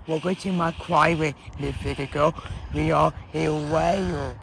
welcome to my private video. We are a whale.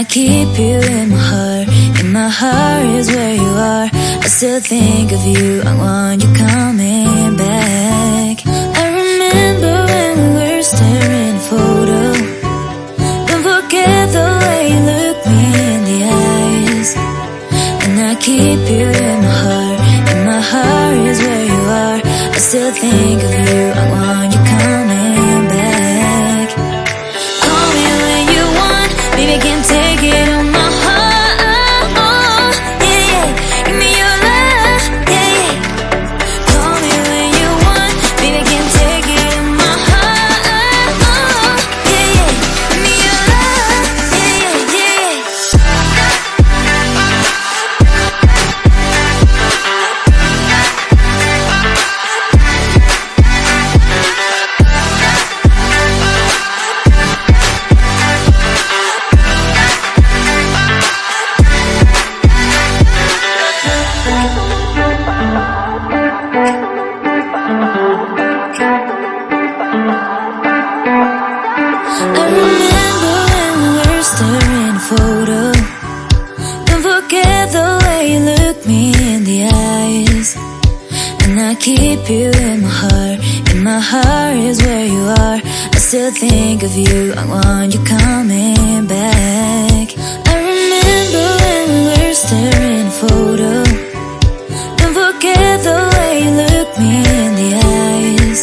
Keep you in my heart is where you are. I still think of you, I want you coming back. I remember when we were staring photo. Don't forget the way you look me in the eyes. And I keep you in my heart is where you are. I still think of you, I want you coming back. Call me when you want, baby, I can take it on my heart, yeah, yeah. Give me your love, yeah, yeah. Call me when you want, baby, I can take it on my heart, yeah, yeah. Give me your love, yeah, yeah, yeah. I remember when we were staring photo. Don't forget the way you look me in the eyes. And I keep you in my heart is where you are. I still think of you, I want you coming back. I remember when we were staring photo. Don't forget the way you look me in the eyes.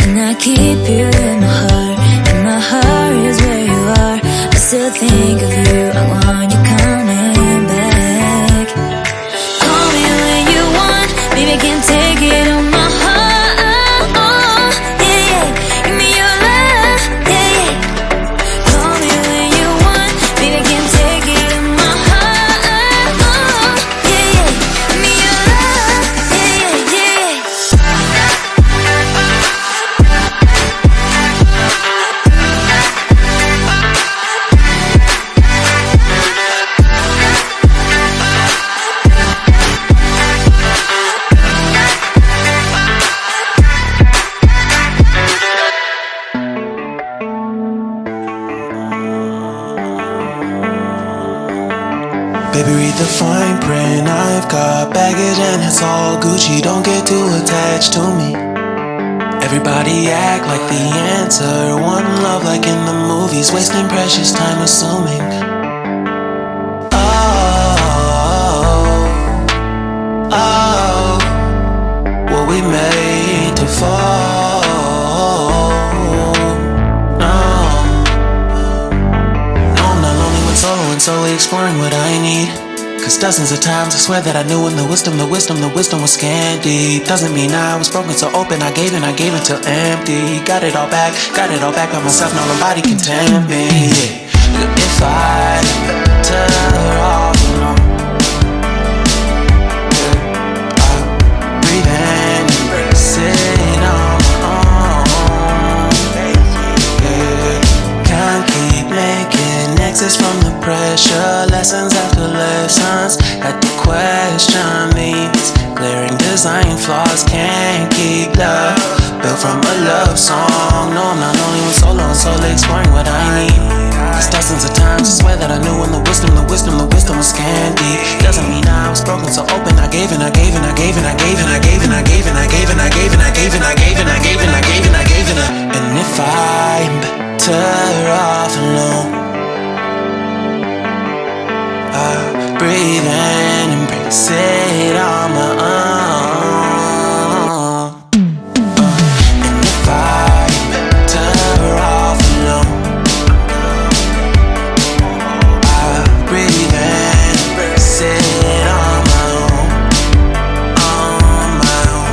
And I keep you in my heart is where you are. I still think of you, I want you coming back. Call me when you want, baby, I can take it on my heart, yeah, yeah. Give me your love, yeah, yeah. Call me when you want, baby, I can Baby, read the fine print. I've got baggage and it's all Gucci. Don't get too attached to me. Everybody act like the answer. One love like in the movies. Wasting precious time assuming. Oh, were we made to fall? No, I'm not lonely when solo and solely exploring what I need. Cause dozens of times I swear that I knew when the wisdom was scanty. Doesn't mean I was broken so open, I gave it till empty. Got it all back by myself, now nobody can tempt me. If I better off alone, breathe in, embrace it on my own. Can't keep making exits from the pressure. Lessons after lessons, had to question these glaring design flaws. Can't keep love built from a love song. No, I'm not only when solo and solely exploring what I need. Cause dozens of times I swear that I knew when the wisdom was scanty. Doesn't mean I was broken so open, I gave it. And if I'm better off alone, breathe in, embrace it on my own. And if I'm better off alone, breathe in, embrace it on my own. On my own.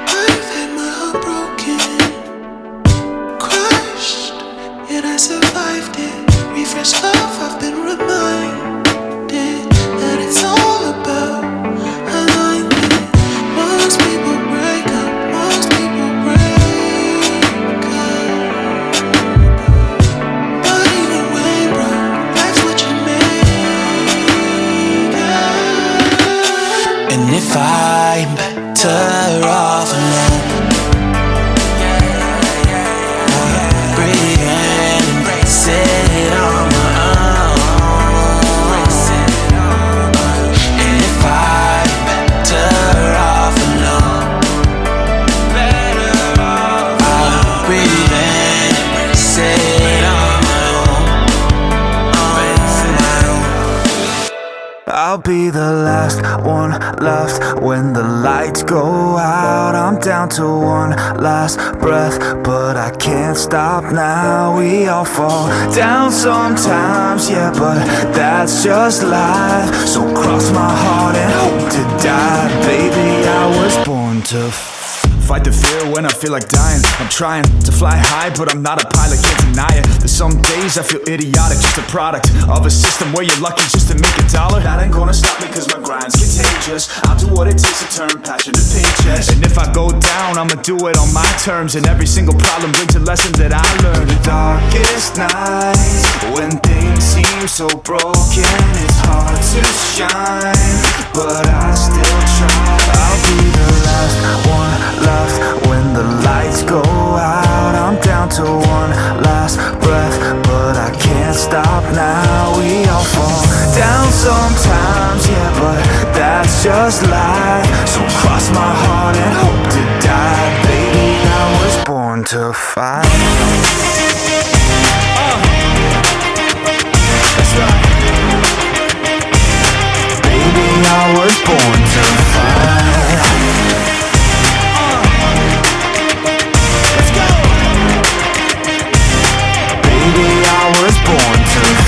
I've had my heart broken, crushed, yet I survived it. Refresh love, I've been reminded that it's all about alignment. Most people break up, but even when broke, that's what you make up. And if I'm better off alone, breathe in, embrace it on my own. And if I'm better off alone, breathe in, embrace it on my own. I'll be the last one left when the lights go out. I'm down to one last breath, but I can't stop now. We all fall down sometimes, yeah, but that's just life. So cross my heart and hope to die. Baby, I was born to fight the fear when I feel like dying. I'm trying to fly high, but I'm not a pilot, can't deny it. There's some days I feel idiotic, just a product of a system where you're lucky just to make $1. That ain't gonna stop me cause my grind's contagious. I'll do what it takes to turn passion to paychecks. And if I go down, I'ma do it on my terms. And every single problem brings a lesson that I learned. The darkest nights, when things seem so broken, it's hard to shine, but I still try. I'll be the last one left when the lights go out. I'm down to one last breath, but I can't stop now. We all fall down sometimes, yeah, but that's just life. So cross my heart and hope to die. Baby, I was born to fight. That's right. Baby, I was born to fight. Born to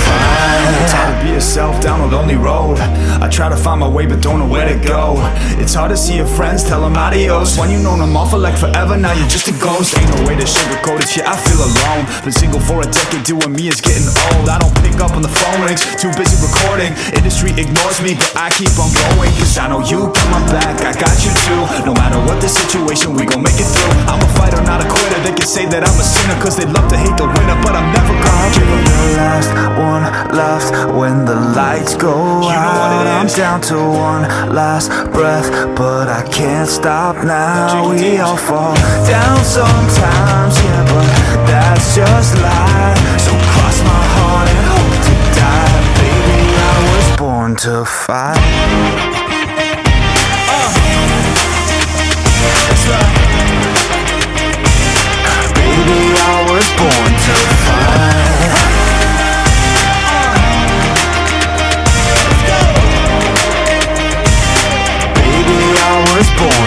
fight. It's hard to be yourself down a lonely road. I try to find my way but don't know where to go. It's hard to see your friends, tell them adios. When you known them all for like forever, now you're just a ghost. Ain't no way to sugarcoat it, yeah, I feel alone. Been single for a decade, doing me is getting old. I don't pick up when the phone rings, too busy recording. Industry ignores me, but I keep on going. Cause I know you got my back, I got you too. No matter what the situation, we gon' make it through. I'm a fighter, not a quitter. They can say that I'm a sinner cause they love to hate the winner, but I'm never gonna give up. The last one left when the lights go out. I'm down to one last breath, but I can't stop now. We all fall down sometimes, yeah, but that's just life. So cross my heart and hope to die. Baby, I was born was born.